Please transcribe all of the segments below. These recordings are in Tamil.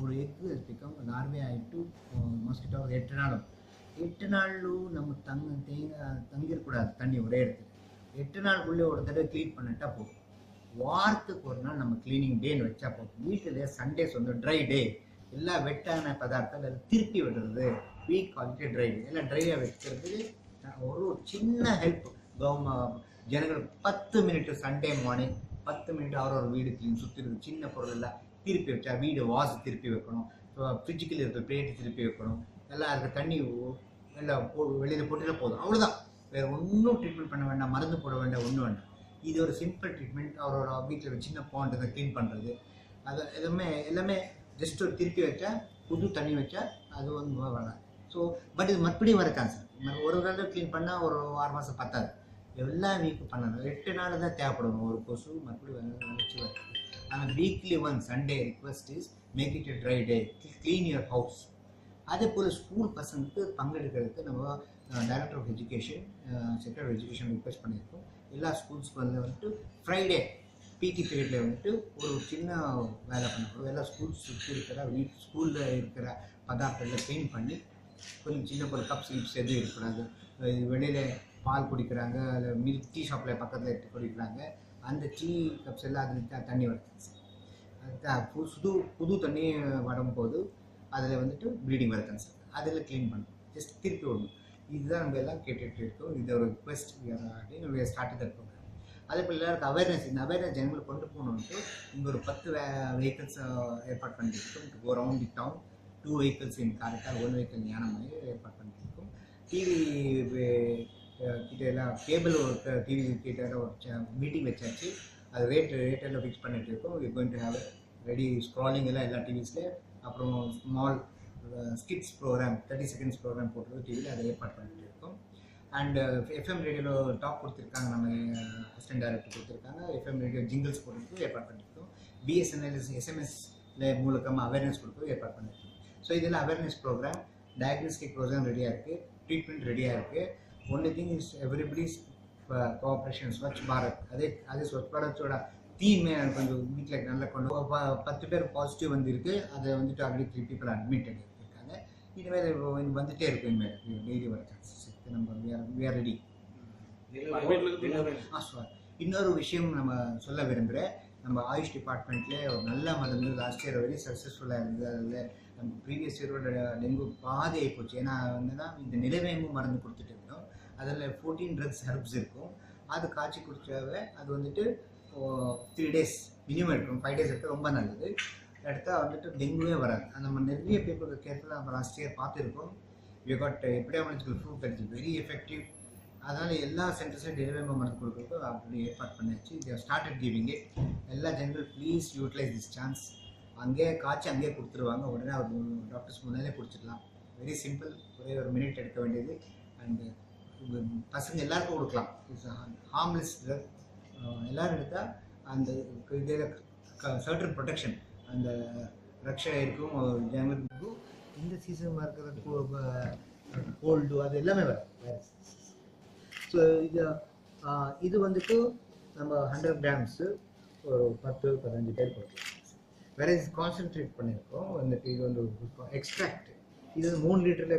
ஒரு எக் வில் பிகம் லார்வே ஆகிட்டு மஸ்கிட்டோ 8 நாளும் 8 நாளும் நம்ம தங்கிடக்கூடாது தண்ணி ஒரே இடத்துல 8 நாளுக்குள்ளே ஒரு தடவை க்ளீன் பண்ணிட்டா போதும். வாரத்துக்கு ஒரு நாள் நம்ம க்ளீனிங் டேன்னு வச்சா போதும். வீட்டில் சண்டேஸ் வந்து ட்ரை டே, எல்லா வெட்டான பதார்த்தம் திருப்பி விடுறது, வீக் குவாலிட்டி ட்ரை டே எல்லாம் ட்ரையாக வைக்கிறதுக்கு ஒரு சின்ன ஹெல்ப் ஜனங்கள் 10 மினிட் சண்டே மார்னிங் 10 மினிட் ஒரு வீடு க்ளீன் சுற்றி சின்ன பொருள் எல்லாம் திருப்பி வச்சா, வீடு வாஷ் திருப்பி வைக்கணும், ஃப்ரிட்ஜுக்குள்ள இருக்கிற பிளேட்டு திருப்பி வைக்கணும், எல்லாம் இருக்க தண்ணி எல்லாம் வெளியில் போட்டுட்டு போதும். அவ்வளோதான், வேறு ஒன்றும் ட்ரீட்மெண்ட் பண்ண வேண்டாம், மருந்து போட வேண்டாம், ஒன்றும் வேண்டாம். இது ஒரு சிம்பிள் ட்ரீட்மெண்ட். அவரோட வீட்டில் ஒரு சின்ன பாண்ட் அதை க்ளீன் பண்ணுறது, அது எல்லாமே ஜஸ்ட் ஒரு திருப்பி வச்சா, புது தண்ணி வச்சா அது வந்து வராது. ஸோ பட் இது மறுபடியும் வர சான்ஸ். ஒரு தடவை க்ளீன் பண்ணால் ஒரு 6 மாதம் பத்தாது, எல்லா வீக்கும் பண்ணணும். 8 நாள் தான் தேவைப்படும் ஒரு கொசு மறுபடியும் வளர்ச்சி வருது. ஆனால் weekly one Sunday request is make it a dry day, clean your house. அதே போல் ஸ்கூல் பசங்களுக்கு பங்கெடுக்கிறதுக்கு நம்ம director of education, secretary of education request பண்ணியிருக்கோம். எல்லா ஸ்கூல்ஸ்க்கு வந்துட்டு ஃப்ரைடே பிடி பீரியடில் வந்துட்டு ஒரு சின்ன வேலை பண்ணணும். எல்லா ஸ்கூல்ஸ் சுற்றி இருக்கிற ஸ்கூலில் இருக்கிற பதார்த்தங்களை க்ளீன் பண்ணி கொஞ்சம் சின்ன ஒரு கப்ஸ் கிப்ஸ் எதுவும் இருக்கக்கூடாது. வெளியில் பால் குடிக்கிறாங்க, அதில் மில்க் டீ ஷாப்பில் பக்கத்தில் எடுத்து குடிக்கிறாங்க, அந்த டீ கப்ஸ் எல்லாம் அதில் தண்ணி வருது. புது தண்ணி வரும்போது அதில் வந்துட்டு ப்ளீடிங் வருது சார், அதில் க்ளீன் பண்ணணும், ஜஸ்ட் திருப்பி விடணும். இதுதான் நம்ம எல்லாம் கேட்டுகிட்டு இருக்கோம். இது ஒரு ரிக்வெஸ்ட் ஸ்டார்ட் இருக்கோம். அதே போல் எல்லாருக்கும் அவேர்னஸ், இந்த அவேர்னஸ் ஜனங்களுக்கு கொண்டு போகணுன்ட்டு இங்கே ஒரு 10 வெஹிக்கிள்ஸ் ஏற்பாடு பண்ணியிருக்கோம். To go around the town, 2 vehicles in Karaikal, 1 vehicle Gnanamalai ஏற்பாடு பண்ணியிருக்கோம். டிவி கிட்ட எல்லாம் கேபிள் ஒரு டிவி கிட்ட ஒரு மீட்டிங் வச்சாச்சு. அது ரேட்டெல்லாம் ஃபிக்ஸ் பண்ணிட்டு இருக்கோம். We going to have ready scrolling எல்லாம் எல்லா டிவிஸ்லேயே. அப்புறம் small skits program 30 seconds program போட்டுருக்கு டிவியில், அதை ஏற்பாடு பண்ணிட்டு இருக்கோம். அண்ட் எஃப்எம் ரேடியோவில் டாக் கொடுத்துருக்காங்க, நம்ம அசிஸ்டன்ட் டைரக்டர் கொடுத்துருக்காங்க. எஃப்எம் ரேடியோ ஜிங்கிள்ஸ் போட்டுருக்கு ஏற்பாடு பண்ணியிருக்கோம். பிஎஸ்என்எல் எஸ்எம்எஸ்ல மூலமாக அவேர்னஸ் கொடுத்து ஏற்பாடு பண்ணியிருக்கோம். ஸோ இதில் அவேர்னஸ் ப்ரோக்ராம், டயக்னோஸ்டிக் ப்ரோக்ராம் ரெடியாக இருக்குது, ட்ரீட்மெண்ட் ரெடியாக இருக்குது. Only thing is everybody's cooperation. Swachh Bharat, அதே ஸ்வச் பாரத்தோட தீமே கொஞ்சம் வீட்டில் நல்லா கொண்டு 10 பேர் பாசிட்டிவ் வந்துருக்கு. அதை வந்துட்டு ஆல்ரெடி 3 people அட்மிட்டட் இருக்காங்க. இனிமேல் வந்துகிட்டே இருக்கும், இனிமேல் டெய்லி வர சான்சஸ் இருக்குது. நம்ம we are ready. இன்னொரு விஷயம் நம்ம சொல்ல விரும்புகிறேன். நம்ம ஆயுஷ் டிபார்ட்மெண்ட்லேயே ஒரு நல்ல மருந்து லாஸ்ட் இயர் வெரி சக்ஸஸ்ஃபுல்லாக இருந்தது. அதில் நம்ம ப்ரீவியஸ் இயரோட டெங்கு பாதி ஆகிப்போச்சு. ஏன்னா வந்துன்னா இந்த நிலவேம்பு மருந்து கொடுத்துட்டு இருந்தோம். அதில் 14 drugs ஹெர்ப்ஸ் இருக்கும். அது காய்ச்சி குடிச்சாவே அது வந்துட்டு 3 days மினிமம் இருக்கும், 5 days எடுத்தால் ரொம்ப நல்லது. எடுத்தால் வந்துட்டு டெங்குவே வராது. நம்ம நிறைய பேப்பருக்கு கேர்ஃபுல்லாக நம்ம லாஸ்ட் இயர் பார்த்துருக்கோம். We got epidemiological proof that is very effective. அதனால் எல்லா சென்டர்ஸ்லையும் நிலவேம்பு மருந்து கொடுக்குறதுக்கு அப்படி ஏற்பாடு பண்ணியாச்சு. இதை ஸ்டார்டட் கிவிங் இட். எல்லா general please utilise this chance. அங்கேயே காய்ச்சி அங்கேயே கொடுத்துருவாங்க, உடனே ஒரு டாக்டர்ஸ் முன்னாலே குடிச்சிடலாம். வெரி சிம்பிள், ஒரே ஒரு மினிட் எடுக்க வேண்டியது. அண்டு பசங்க எல்லாருக்கும் கொடுக்கலாம். It's harmless drug. எல்லோரும் எடுத்தால் அந்த இதில் சர்டன் ப்ரொடெக்ஷன், அந்த ரக்ஷா இருக்கும் ஜனங்களுக்கு. இந்த சீசன் இருக்கிற கோல்டு அது எல்லாமே வரும். ஸோ இது வந்துட்டு நம்ம 100 grams ஒரு 10-15 பேர் கொடுக்கலாம். வேற கான்சென்ட்ரேட் பண்ணியிருக்கோம். வந்துட்டு இது வந்து எக்ஸ்ட்ராக்ட், இது 3 லிட்டரில்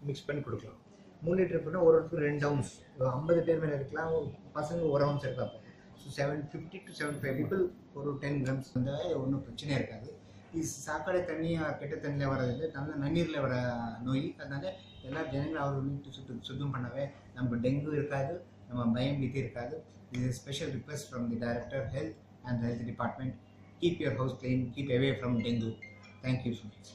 மிக்ஸ் பண்ணி கொடுக்கலாம். 3 லிட்டர் பண்ணால் ஒரு இடத்துக்கு 2 ounce, 50 பேர் மேலே இருக்கலாம், பசங்க 1 ounce எடுக்கலாம். ஸோ 50 to 75 people ஒரு 10 grams வந்தால் ஒன்றும் பிரச்சனையே இருக்காது. இது சாக்கடை தண்ணி கெட்ட தண்ணியில் வர்றது நல்ல நன்னீரில் வர நோய். அதனால எல்லா ஜனங்களும் அவர் வீட்டு சுத்தம் பண்ணவே நம்ம டெங்கு இருக்காது, நம்ம பயம் பீதி இருக்காது. இது special request from the director health and health department. Keep your house clean, keep away from dengue. Thank you so much.